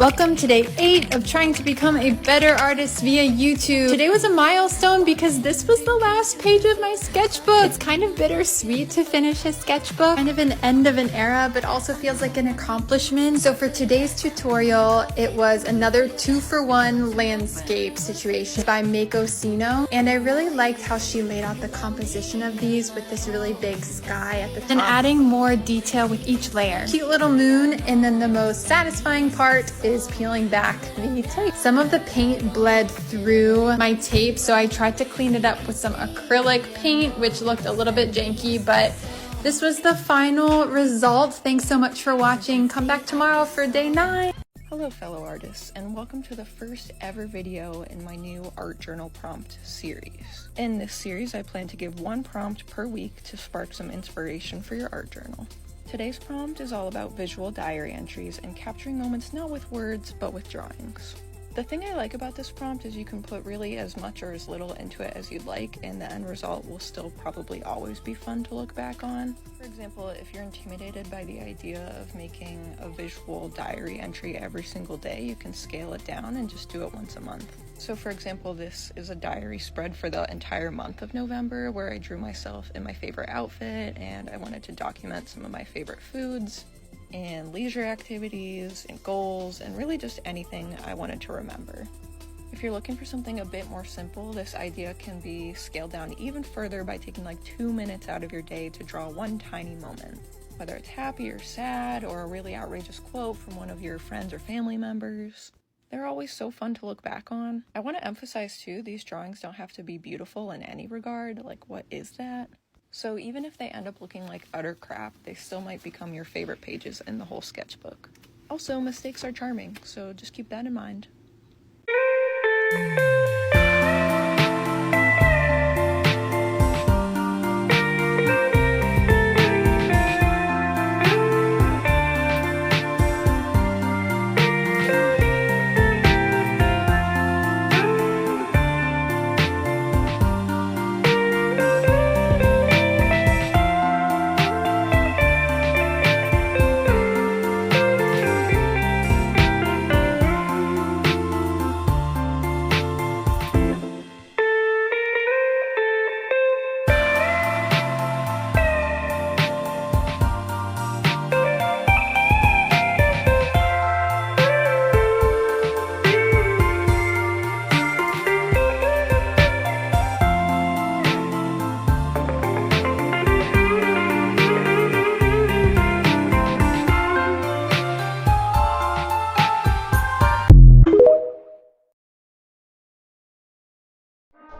Welcome to day 8 of trying to become a better artist via YouTube. Today was a milestone because this was the last page of my sketchbook. It's kind of bittersweet to finish a sketchbook, kind of an end of an era, but also feels like an accomplishment. So for today's tutorial, it was another 2-for-1 landscape situation by Mako Sino. And I really liked how she laid out the composition of these with this really big sky at the top and adding more detail with each layer. Cute little moon, and then the most satisfying part is peeling back the tape. Some of the paint bled through my tape, so I tried to clean it up with some acrylic paint, which looked a little bit janky, but this was the final result. Thanks so much for watching. Come back tomorrow for day 9. Hello fellow artists, and welcome to the first ever video in my new art journal prompt series. In this series, I plan to give one prompt per week to spark some inspiration for your art journal. Today's prompt is all about visual diary entries and capturing moments not with words, but with drawings. The thing I like about this prompt is you can put really as much or as little into it as you'd like, and the end result will still probably always be fun to look back on. For example, if you're intimidated by the idea of making a visual diary entry every single day, you can scale it down and just do it once a month. So for example, this is a diary spread for the entire month of November where I drew myself in my favorite outfit, and I wanted to document some of my favorite foods and leisure activities and goals and really just anything I wanted to remember. If you're looking for something a bit more simple, this idea can be scaled down even further by taking like 2 minutes out of your day to draw one tiny moment. Whether it's happy or sad or a really outrageous quote from one of your friends or family members. They're always so fun to look back on. I want to emphasize too, these drawings don't have to be beautiful in any regard. Like, what is that? So even if they end up looking like utter crap, they still might become your favorite pages in the whole sketchbook. Also, mistakes are charming, so just keep that in mind.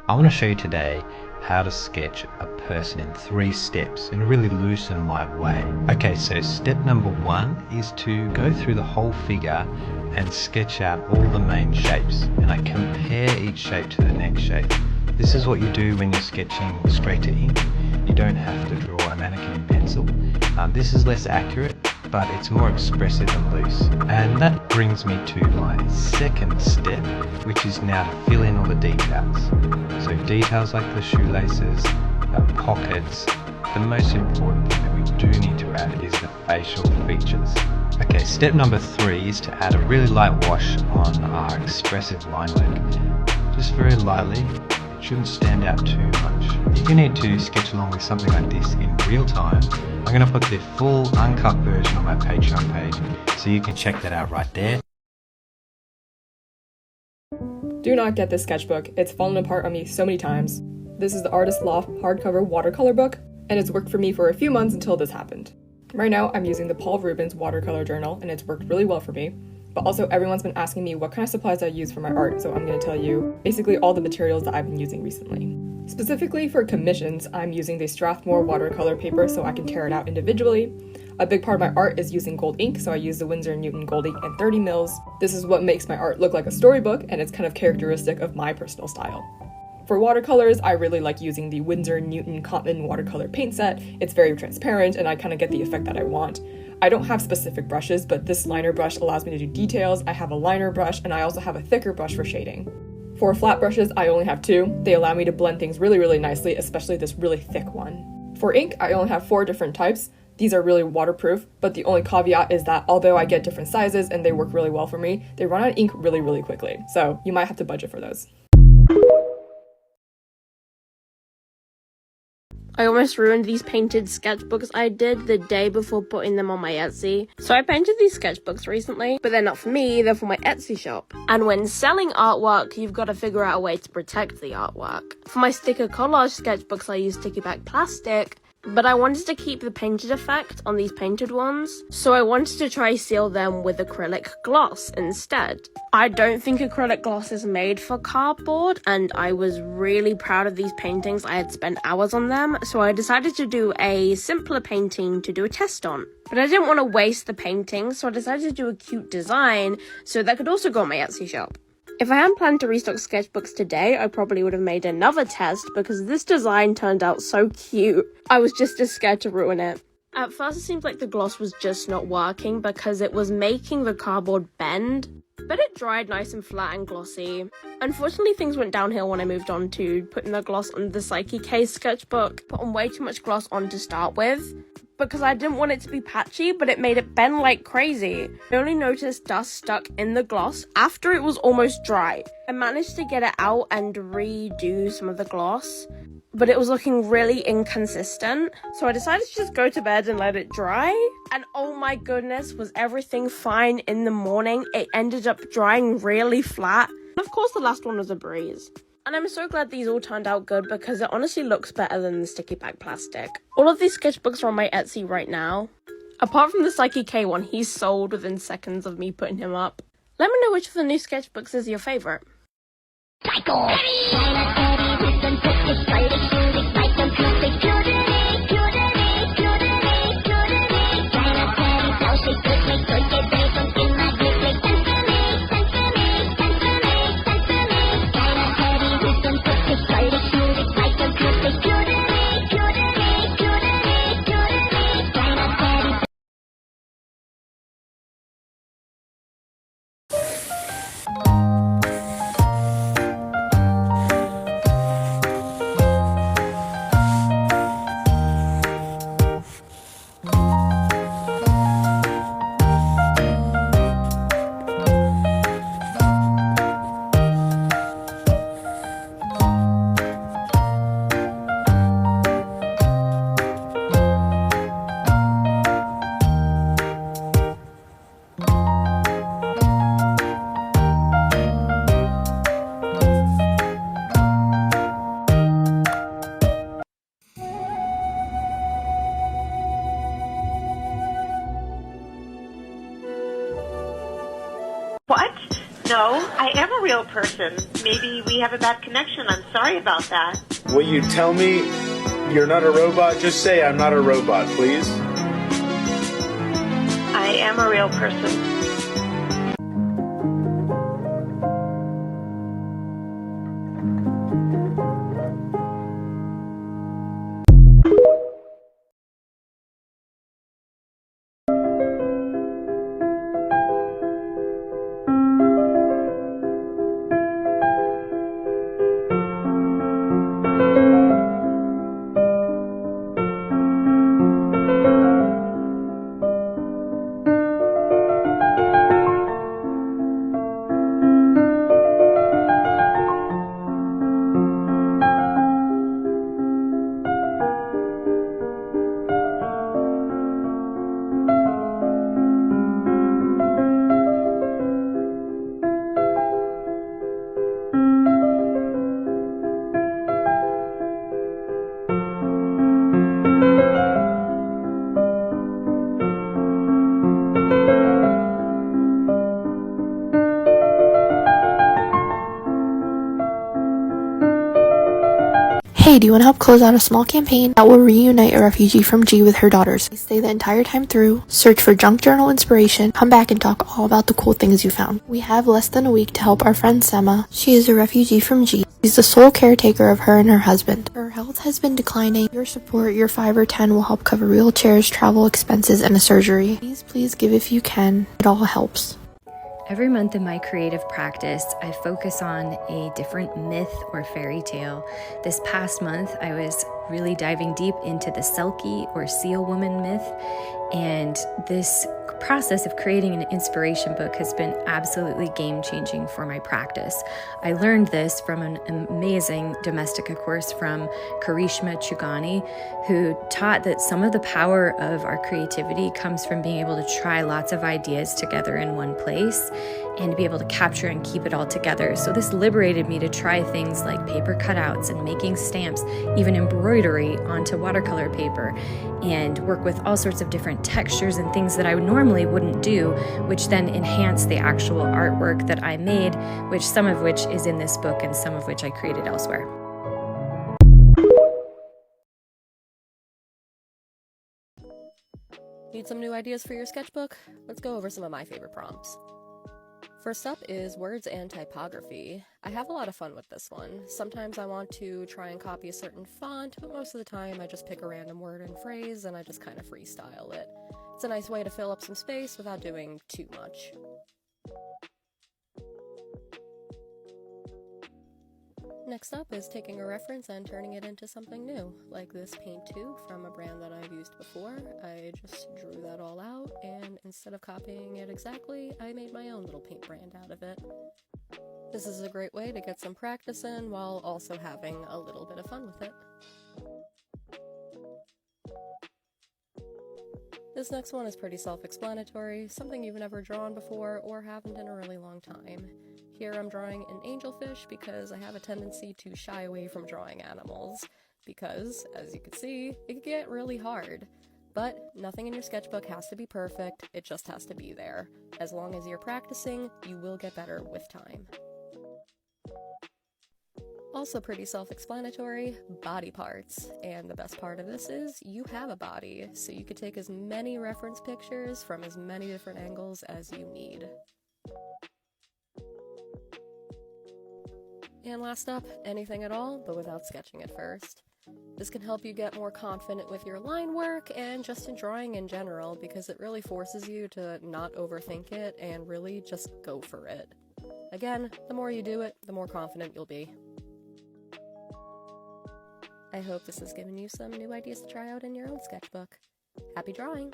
I want to show you today how to sketch a person in 3 steps in a really loose and light way. Okay, so step number 1 is to go through the whole figure and sketch out all the main shapes, and I compare each shape to the next shape. This is what you do when you're sketching straight to ink. You don't have to draw a mannequin in pencil. This is less accurate, but it's more expressive and loose. And that brings me to my second step, which is now to fill in all the details. So details like the shoelaces, pockets. The most important thing that we do need to add is the facial features. Okay, step number 3 is to add a really light wash on our expressive line work. Just very lightly. It shouldn't stand out too much. If you need to sketch along with something like this in real time, I'm going to put the full uncut version on my Patreon page, so you can check that out right there. Do not get this sketchbook, it's fallen apart on me so many times. This is the Artist Loft hardcover watercolor book, and it's worked for me for a few months until this happened. Right now I'm using the Paul Rubens watercolor journal, and it's worked really well for me. But also everyone's been asking me what kind of supplies I use for my art, so I'm going to tell you basically all the materials that I've been using recently. Specifically for commissions, I'm using the Strathmore watercolor paper so I can tear it out individually. A big part of my art is using gold ink, so I use the Winsor & Newton gold ink in 30 mils. This is what makes my art look like a storybook, and it's kind of characteristic of my personal style. For watercolors, I really like using the Winsor & Newton Cotton watercolor paint set. It's very transparent, and I kind of get the effect that I want. I don't have specific brushes, but this liner brush allows me to do details. I have a liner brush, and I also have a thicker brush for shading. For flat brushes, I only have 2. They allow me to blend things really, really nicely, especially this really thick one. For ink, I only have 4 different types. These are really waterproof, but the only caveat is that although I get different sizes and they work really well for me, they run out of ink really quickly. So you might have to budget for those. I almost ruined these painted sketchbooks I did the day before putting them on my Etsy. So I painted these sketchbooks recently, but they're not for me, they're for my Etsy shop. And when selling artwork, you've got to figure out a way to protect the artwork. For my sticker collage sketchbooks, I use sticky back plastic, but I wanted to keep the painted effect on these painted ones, so I wanted to try seal them with acrylic gloss instead. I don't think acrylic gloss is made for cardboard, and I was really proud of these paintings. I had spent hours on them, so I decided to do a simpler painting to do a test on. But I didn't want to waste the painting, so I decided to do a cute design so that could also go on my Etsy shop. If I hadn't planned to restock sketchbooks today, I probably would have made another test because this design turned out so cute. I was just as scared to ruin it. At first it seemed like the gloss was just not working because it was making the cardboard bend, but it dried nice and flat and glossy. Unfortunately, things went downhill when I moved on to putting the gloss on the Psyche K sketchbook. Put on way too much gloss on to start with, because I didn't want it to be patchy, but it made it bend like crazy. I only noticed dust stuck in the gloss after it was almost dry. I managed to get it out and redo some of the gloss, but it was looking really inconsistent, so I decided to just go to bed and let it dry. And oh my goodness, was everything fine in the morning. It ended up drying really flat. And of course the last one was a breeze. And I'm so glad these all turned out good because it honestly looks better than the sticky pack plastic. All of these sketchbooks are on my Etsy right now. Apart from the Psyche K one, he's sold within seconds of me putting him up. Let me know which of the new sketchbooks is your favorite. What? No, I am a real person. Maybe we have a bad connection. I'm sorry about that. Will you tell me you're not a robot? Just say I'm not a robot, please. I am a real person. Hey, do you want to help close out a small campaign that will reunite a refugee from G with her daughters? Stay the entire time through, search for junk journal inspiration, come back and talk all about the cool things you found. We have less than a week to help our friend Sema. She is a refugee from G. She's the sole caretaker of her and her husband. Her health has been declining. Your support, your 5 or 10 will help cover wheelchairs, travel expenses, and a surgery. Please give if you can. It all helps. Every month in my creative practice, I focus on a different myth or fairy tale. This past month, I was really diving deep into the Selkie or seal woman myth. And this process of creating an inspiration book has been absolutely game-changing for my practice. I learned this from an amazing Domestica course from Karishma Chugani, who taught that some of the power of our creativity comes from being able to try lots of ideas together in one place and to be able to capture and keep it all together. So this liberated me to try things like paper cutouts and making stamps, even embroidery onto watercolor paper, and work with all sorts of different textures and things that I normally wouldn't do, which then enhance the actual artwork that I made, which some of which is in this book and some of which I created elsewhere. Need some new ideas for your sketchbook? Let's go over some of my favorite prompts. First up is words and typography. I have a lot of fun with this one. Sometimes I want to try and copy a certain font, but most of the time I just pick a random word and phrase and I just kind of freestyle it. It's a nice way to fill up some space without doing too much. Next up is taking a reference and turning it into something new, like this paint 2 from a brand that I've used before. I just drew that all out, and instead of copying it exactly, I made my own little paint brand out of it. This is a great way to get some practice in while also having a little bit of fun with it. This next one is pretty self-explanatory, something you've never drawn before or haven't in a really long time. Here I'm drawing an angelfish because I have a tendency to shy away from drawing animals, because, as you can see, it can get really hard. But nothing in your sketchbook has to be perfect, it just has to be there. As long as you're practicing, you will get better with time. Also pretty self-explanatory, body parts. And the best part of this is you have a body, so you can take as many reference pictures from as many different angles as you need. And last up, anything at all, but without sketching it first. This can help you get more confident with your line work and just in drawing in general, because it really forces you to not overthink it and really just go for it. Again, the more you do it, the more confident you'll be. I hope this has given you some new ideas to try out in your own sketchbook. Happy drawing!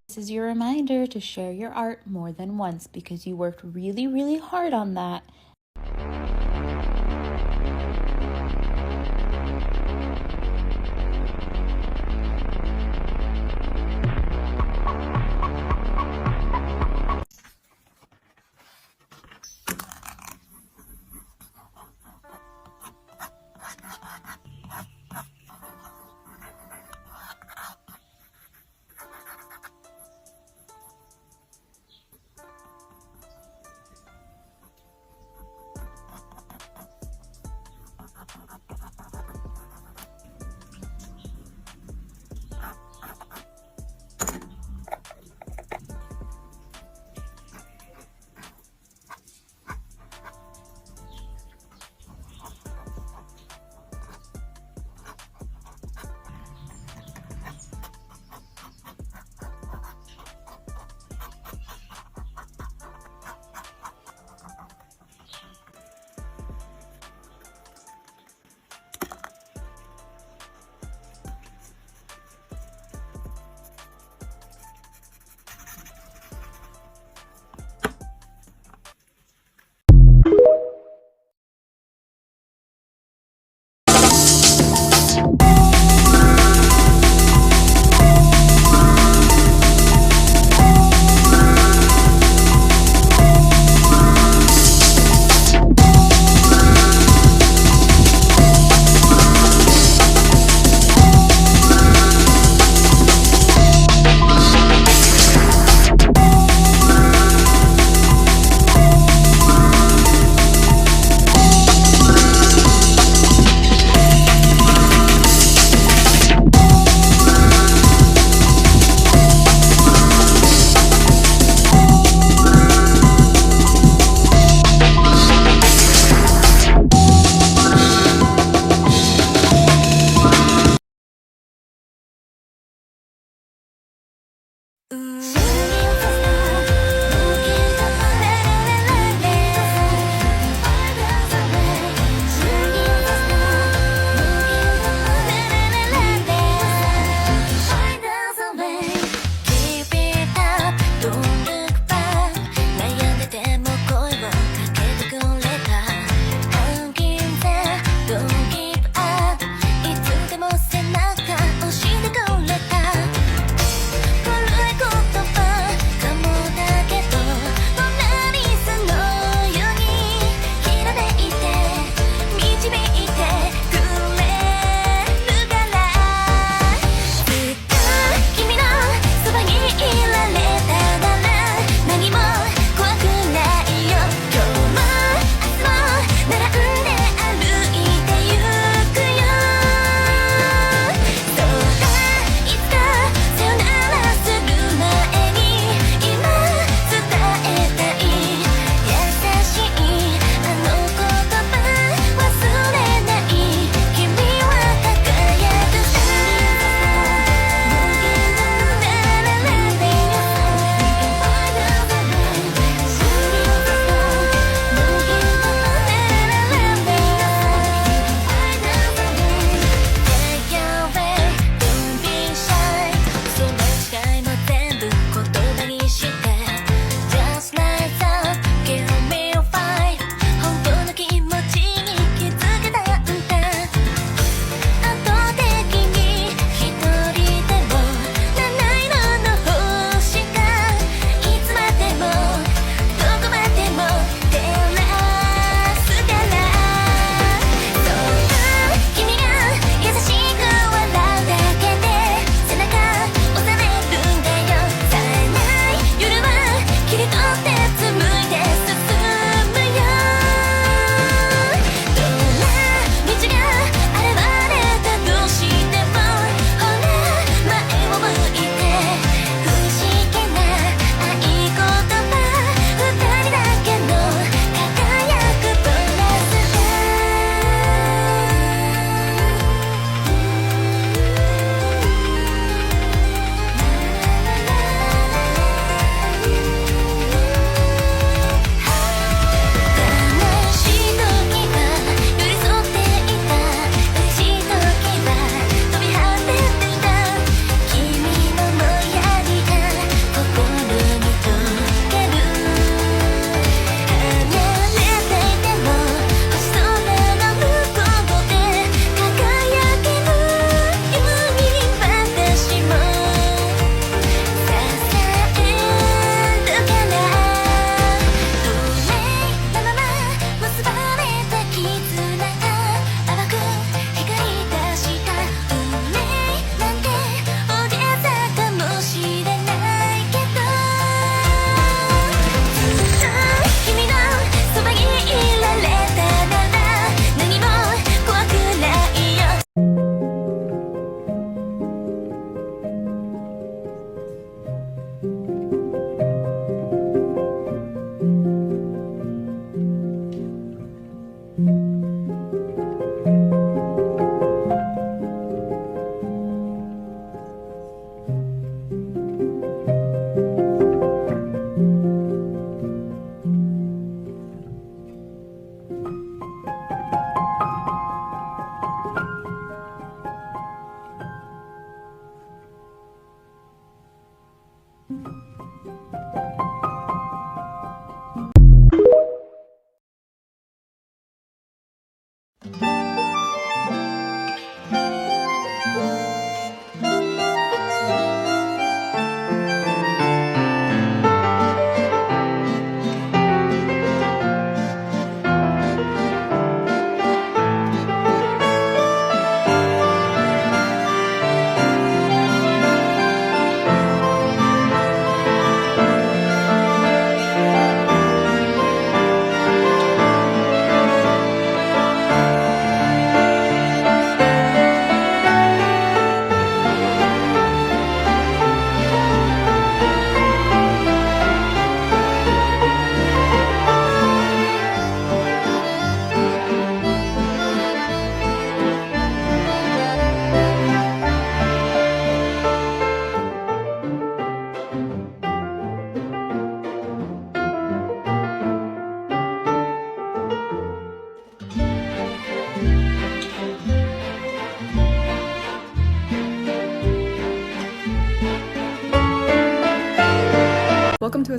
This is your reminder to share your art more than once because you worked really, really hard on that.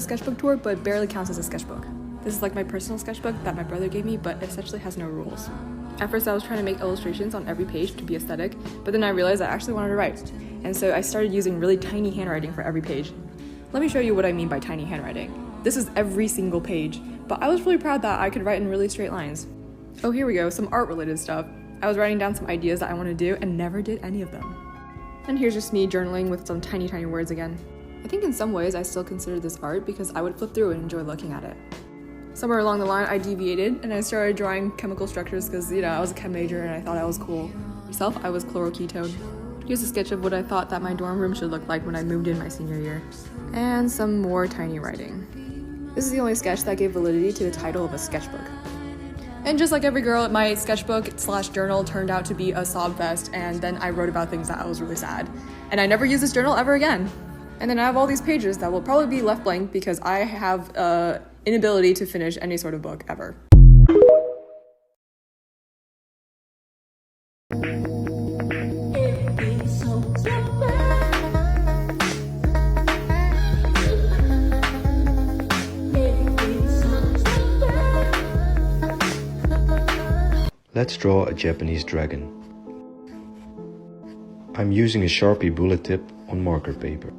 sketchbook tour, but it barely counts as a sketchbook. This is like my personal sketchbook that my brother gave me, but essentially has no rules. At first I was trying to make illustrations on every page to be aesthetic, but then I realized I actually wanted to write. And so I started using really tiny handwriting for every page. Let me show you what I mean by tiny handwriting. This is every single page, but I was really proud that I could write in really straight lines. Oh, here we go, some art-related stuff. I was writing down some ideas that I want to do and never did any of them. And here's just me journaling with some tiny words again. I think in some ways I still consider this art because I would flip through and enjoy looking at it. Somewhere along the line I deviated and I started drawing chemical structures because, I was a chem major and I thought I was cool. Myself, I was chloroketone. Here's a sketch of what I thought that my dorm room should look like when I moved in my senior year. And some more tiny writing. This is the only sketch that gave validity to the title of a sketchbook. And just like every girl, my sketchbook/journal turned out to be a sob fest, and then I wrote about things that I was really sad. And I never used this journal ever again. And then I have all these pages that will probably be left blank because I have inability to finish any sort of book ever. Let's draw a Japanese dragon. I'm using a Sharpie bullet tip on marker paper.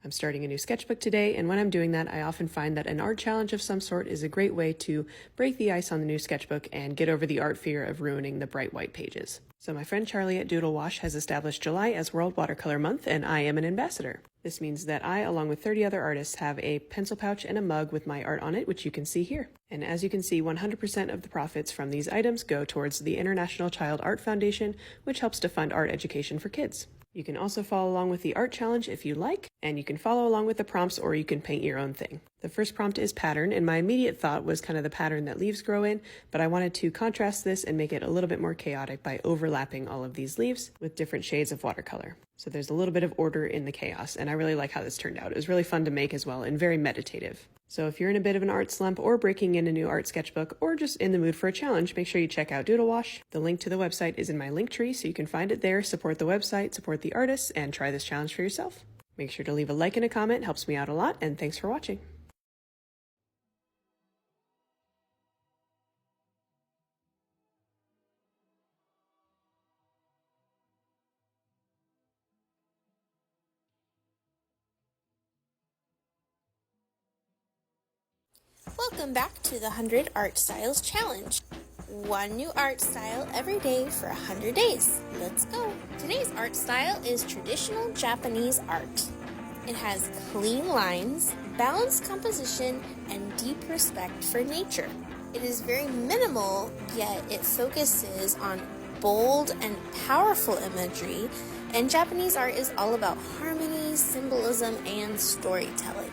I'm starting a new sketchbook today, and when I'm doing that, I often find that an art challenge of some sort is a great way to break the ice on the new sketchbook and get over the art fear of ruining the bright white pages. So my friend Charlie at Doodle Wash has established July as World Watercolor Month, and I am an ambassador. This means that I, along with 30 other artists, have a pencil pouch and a mug with my art on it, which you can see here. And as you can see, 100% of the profits from these items go towards the International Child Art Foundation, which helps to fund art education for kids. You can also follow along with the art challenge if you like, and you can follow along with the prompts or you can paint your own thing. The first prompt is pattern, and my immediate thought was kind of the pattern that leaves grow in, but I wanted to contrast this and make it a little bit more chaotic by overlapping all of these leaves with different shades of watercolor. So there's a little bit of order in the chaos, and I really like how this turned out. It was really fun to make as well and very meditative. So if you're in a bit of an art slump or breaking in a new art sketchbook or just in the mood for a challenge, make sure you check out Doodle Wash. The link to the website is in my link tree, so you can find it there, support the website, support the artists, and try this challenge for yourself. Make sure to leave a like and a comment, helps me out a lot, and thanks for watching. Welcome back to the 100 Art Styles Challenge. One new art style every day for 100 days. Let's go. Today's art style is traditional Japanese art. It has clean lines, balanced composition, and deep respect for nature. It is very minimal, yet it focuses on bold and powerful imagery, and Japanese art is all about harmony, symbolism, and storytelling.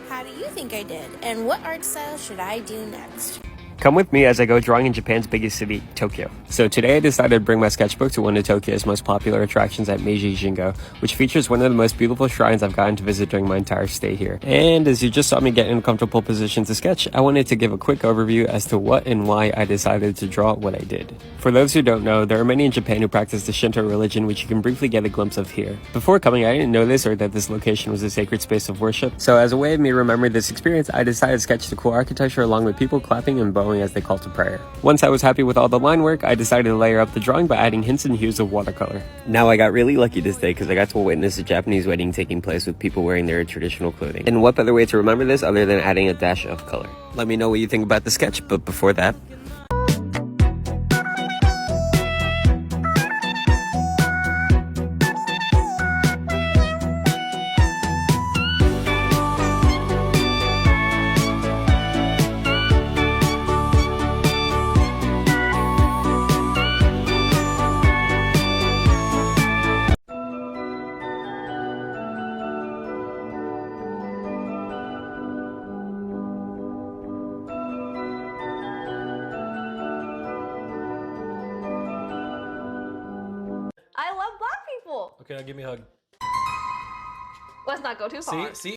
How do you think I did? And what art style should I do next? Come with me as I go drawing in Japan's biggest city, Tokyo. So today I decided to bring my sketchbook to one of Tokyo's most popular attractions at Meiji Jingo, which features one of the most beautiful shrines I've gotten to visit during my entire stay here. And as you just saw me get in a comfortable position to sketch, I wanted to give a quick overview as to what and why I decided to draw what I did. For those who don't know, there are many in Japan who practice the Shinto religion, which you can briefly get a glimpse of here. Before coming, I didn't know this or that this location was a sacred space of worship, so as a way of me remembering this experience, I decided to sketch the cool architecture along with people clapping and bowing as they call to prayer. Once I was happy with all the line work, I decided to layer up the drawing by adding hints and hues of watercolor. Now I got really lucky this day because I got to witness a Japanese wedding taking place with people wearing their traditional clothing. And what better way to remember this other than adding a dash of color? Let me know what you think about the sketch, but before that, I love black people. Okay, now give me a hug. Let's not go too far. See?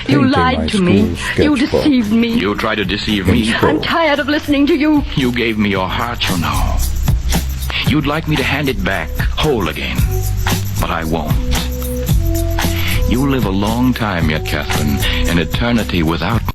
You lied to me. You deceived me. You tried to deceive me. I'm tired of listening to you. You gave me your heart, you know. You'd like me to hand it back whole again, but I won't. You live a long time yet, Catherine, an eternity without me.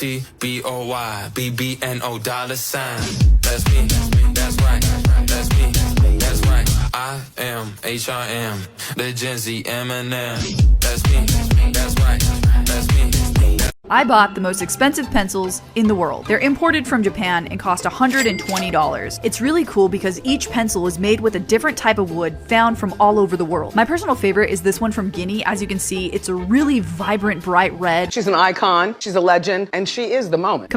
T-B-O-Y, B-B-N-O $. That's me, that's right, that's me, that's right. I am H-I-M, the Gen Z Eminem. That's me, that's right, that's me. I bought the most expensive pencils in the world. They're imported from Japan and cost $120. It's really cool because each pencil is made with a different type of wood found from all over the world. My personal favorite is this one from Guinea. As you can see, it's a really vibrant, bright red. She's an icon, she's a legend, and she is the moment.